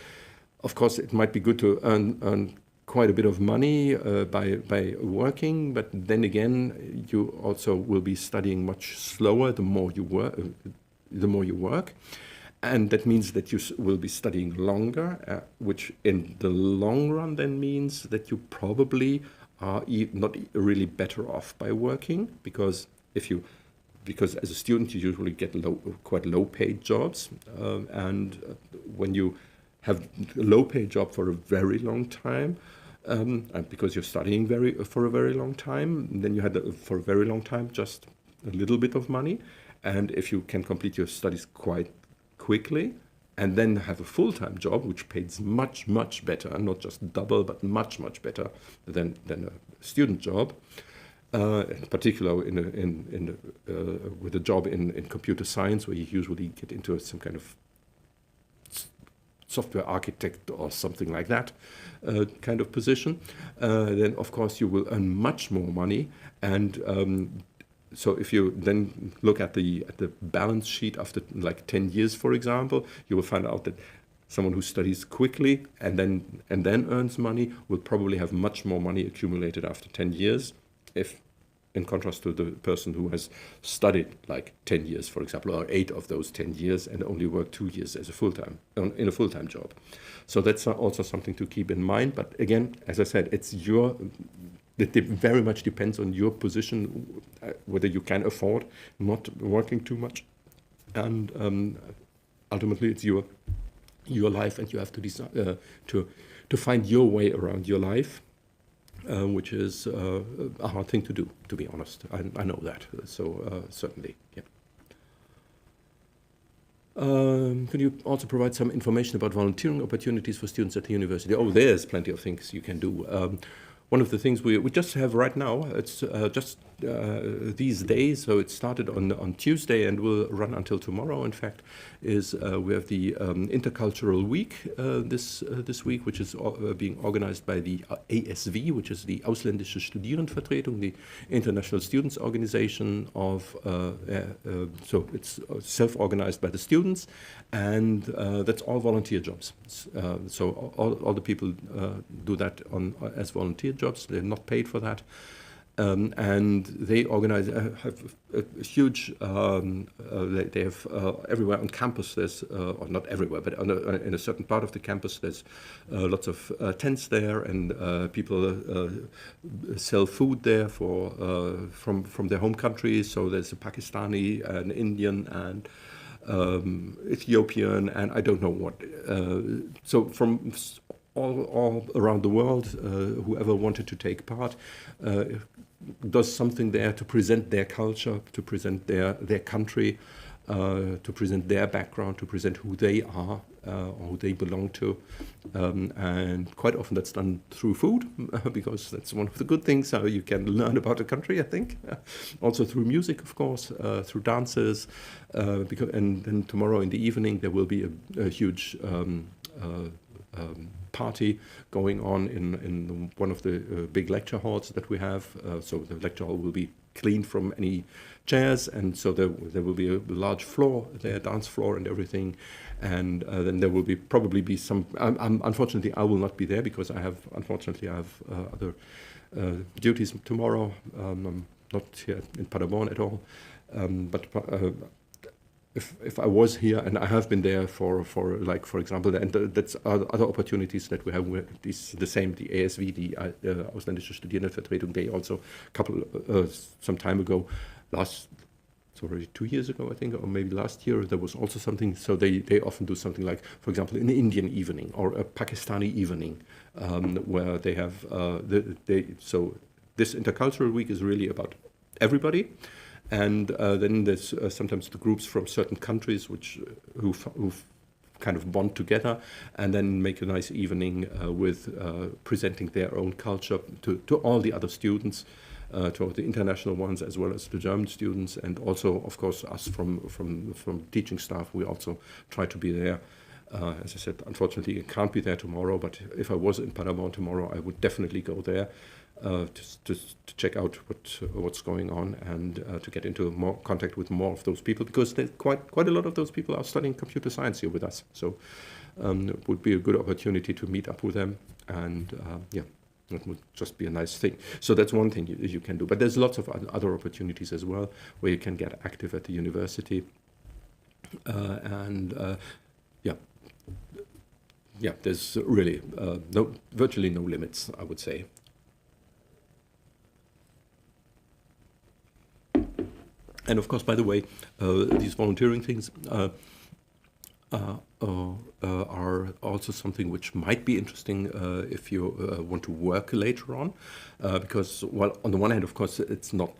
of course, it might be good to earn quite a bit of money by working, but then again, you also will be studying much slower the more you work. And that means that you will be studying longer, which in the long run then means that you probably are not really better off by working, because as a student you usually get quite low-paid jobs, and when you have a low-paid job for a very long time, and because you're studying for a very long time, then you had for a very long time just a little bit of money, and if you can complete your studies quite quickly and then have a full-time job which pays much, much better, not just double, but much, much better than a student job, in particular with a job in computer science, where you usually get into some kind of software architect or something like that kind of position, then of course you will earn much more money. And so if you then look at the balance sheet after like 10 years, for example, you will find out that someone who studies quickly and then earns money will probably have much more money accumulated after 10 years, if in contrast to the person who has studied like 10 years, for example, or 8 of those 10 years and only worked 2 years as in a full-time job. So that's also something to keep in mind. But again, as I said, it very much depends on your position, whether you can afford not working too much, and ultimately it's your life, and you have to decide to find your way around your life, which is a hard thing to do, to be honest. I know that, so certainly, yeah. Could you also provide some information about volunteering opportunities for students at the university? Oh, there's plenty of things you can do. One of the things we just have right now, it's just these days, so it started on Tuesday and will run until tomorrow, in fact, is we have the Intercultural Week this week, which is being organized by the ASV, which is the Ausländische Studierendenvertretung, the International Students Organization so it's self-organized by the students, and that's all volunteer jobs. So all the people do that as volunteer jobs. They're not paid for that. And they organize, have a huge, they have everywhere on campus, there's, or not everywhere, but in a certain part of the campus, there's lots of tents there, and people sell food there from their home countries. So there's a Pakistani, an Indian, and Ethiopian, and I don't know what. So from all around the world, whoever wanted to take part does something there to present their culture, to present their country, to present their background, to present who they are or who they belong to. And quite often that's done through food, because that's one of the good things how you can learn about a country, I think. Also through music, of course, through dances. And then tomorrow in the evening there will be a huge party going on in one of the big lecture halls that we have. So the lecture hall will be cleaned from any chairs, and so there will be a large floor there, dance floor and everything. And then there will probably be some. Unfortunately, I will not be there because I have other duties tomorrow. I'm not here in Paderborn at all, but. If I was here, and I have been there for example, and that's other opportunities that we have with the ASV, the Ausländische Studierendenvertretung. They also some time ago, it's already 2 years ago, I think, or maybe last year, there was also something. So they often do something like, for example, an Indian evening or a Pakistani evening, where they have so this intercultural week is really about everybody. And then there's sometimes the groups from certain countries who kind of bond together and then make a nice evening with presenting their own culture to all the other students, to the international ones as well as the German students, and also, of course, us from teaching staff. We also try to be there. As I said, unfortunately, I can't be there tomorrow, but if I was in Paderborn tomorrow, I would definitely go there. To check out what's going on, and to get into more contact with more of those people, because quite a lot of those people are studying computer science here with us. So it would be a good opportunity to meet up with them, and it would just be a nice thing. So that's one thing you can do. But there's lots of other opportunities as well where you can get active at the university, there's really virtually no limits, I would say. And of course, by the way, these volunteering things are also something which might be interesting if you want to work later on, because, well, on the one hand, of course, it's not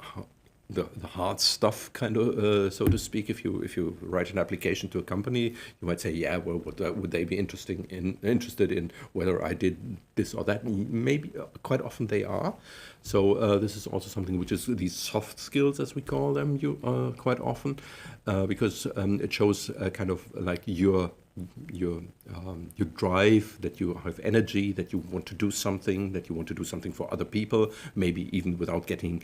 the hard stuff, kind of, so to speak. If you write an application to a company, you might say, yeah, well, would they be interested in whether I did this or that? Maybe quite often they are. So this is also something which is these soft skills, as we call them, quite often, because it shows kind of like your drive, that you have energy, that you want to do something, for other people, maybe even without getting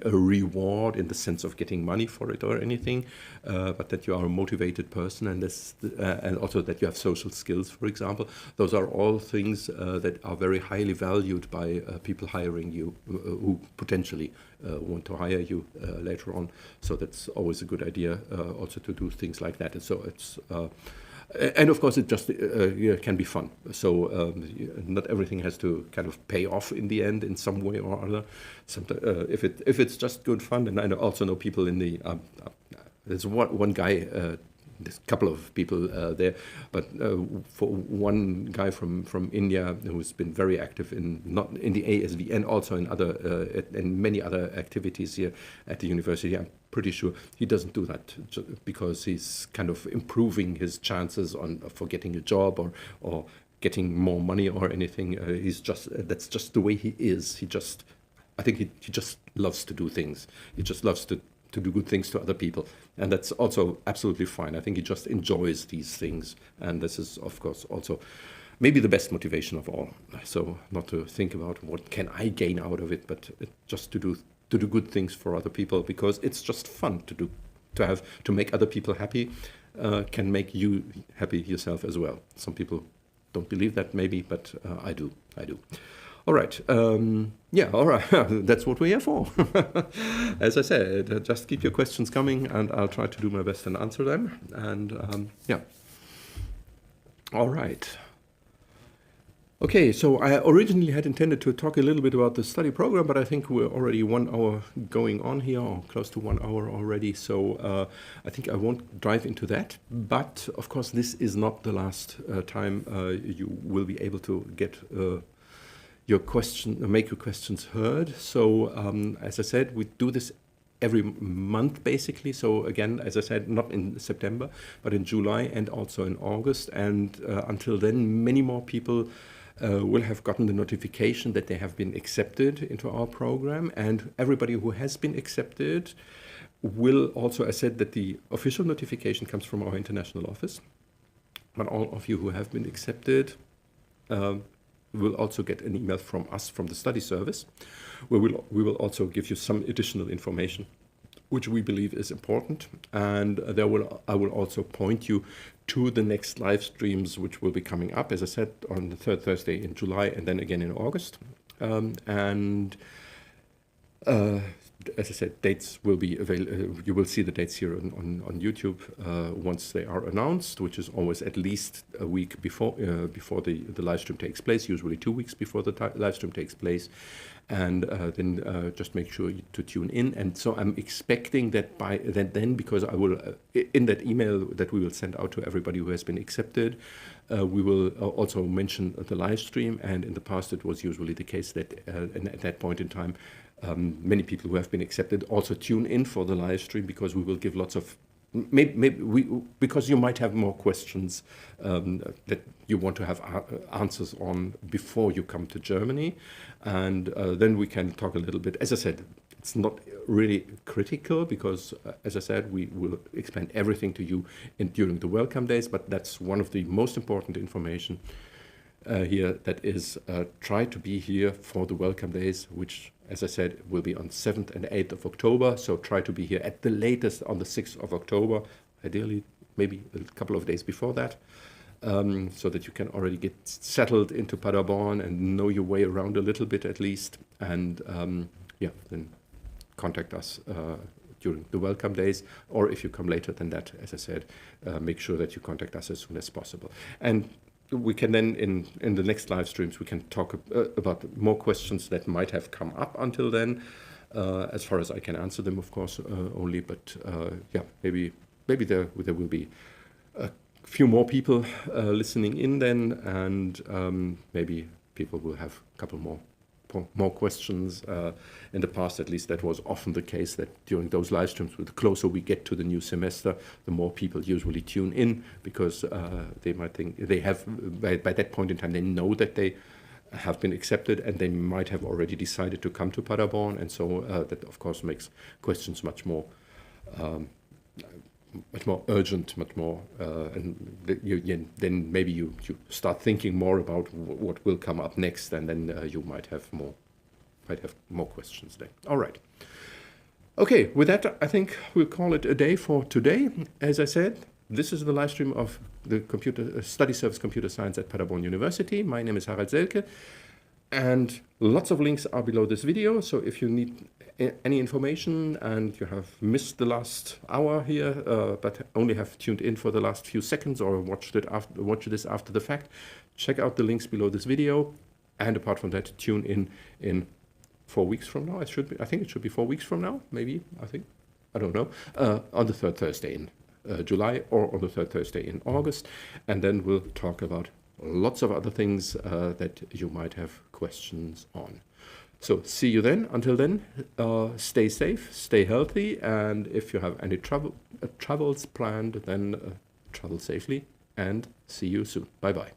a reward in the sense of getting money for it or anything, but that you are a motivated person, and also that you have social skills, for example. Those are all things that are very highly valued by people hiring you, who potentially want to hire you later on. So that's always a good idea also to do things like that. And so it's and of course, it just can be fun. So not everything has to kind of pay off in the end in some way or other. If it's just good fun, and I also know people in the there's one guy. There's a couple of people there, but for one guy from India who's been very active not in the ASV and also in many other activities here at the university. I'm pretty sure he doesn't do that because he's kind of improving his chances for getting a job or getting more money or anything. That's just the way he is. I think he just loves to do things. He just loves to do good things to other people, and that's also absolutely fine. I think he just enjoys these things, and this is, of course, also maybe the best motivation of all. So not to think about what can I gain out of it, but just to do good things for other people, because it's just fun to make other people happy, can make you happy yourself as well. Some people don't believe that maybe, but I do. All right. All right. That's what we're here for. As I said, just keep your questions coming, and I'll try to do my best and answer them. And All right. Okay, so I originally had intended to talk a little bit about the study program, but I think we're already 1 hour going on here, or close to 1 hour already. So I think I won't dive into that. But of course, this is not the last time you will be able to get your make your questions heard. So as I said, we do this every month basically. So again, as I said, not in September, but in July and also in August. And until then, many more people will have gotten the notification that they have been accepted into our program. And everybody who has been accepted will also, I said that the official notification comes from our international office. But all of you who have been accepted will also get an email from us, from the study service, where we will also give you some additional information which we believe is important. And I will also point you to the next live streams, which will be coming up, as I said, on the third Thursday in July and then again in August. As I said, dates will be available. You will see the dates here on YouTube once they are announced, which is always at least a week before the live stream takes place, usually 2 weeks before the live stream takes place. And then just make sure to tune in. And so I'm expecting that then, because I will, in that email that we will send out to everybody who has been accepted, we will also mention the live stream. And in the past, it was usually the case that at that point in time, many people who have been accepted also tune in for the live stream, because we will give lots of because you might have more questions that you want to have answers on before you come to Germany, and then we can talk a little bit. As I said, it's not really critical because, as I said, we will explain everything to you during the welcome days, but that's one of the most important information here, that is try to be here for the welcome days, which, as I said, will be on 7th and 8th of October. So try to be here at the latest on the 6th of October, ideally maybe a couple of days before that, so that you can already get settled into Paderborn and know your way around a little bit at least. And then contact us during the welcome days, or if you come later than that, as I said, make sure that you contact us as soon as possible. And we can then, in the next live streams, we can talk about more questions that might have come up until then, as far as I can answer them, of course, only. But maybe there will be a few more people listening in then, and maybe people will have a couple more questions. In the past, at least, that was often the case, that during those live streams, the closer we get to the new semester, the more people usually tune in, because they might think they have, by that point in time, they know that they have been accepted, and they might have already decided to come to Paderborn. And so that, of course, makes questions much more urgent, much more, and then maybe you start thinking more about what will come up next, and then you might have more questions then. All right. Okay, with that, I think we'll call it a day for today. As I said, this is the live stream of the Study Service Computer Science at Paderborn University. My name is Harald Selke, and lots of links are below this video. So if you need any information and you have missed the last hour here, but only have tuned in for the last few seconds, or watch this after the fact, check out the links below this video. And apart from that, tune in 4 weeks from now. I think it should be 4 weeks from now, maybe. I don't know. On the third Thursday in July, or on the third Thursday in August, and then we'll talk about lots of other things that you might have questions on. So see you then. Until then, stay safe, stay healthy, and if you have any travels planned, then travel safely, and see you soon. Bye-bye.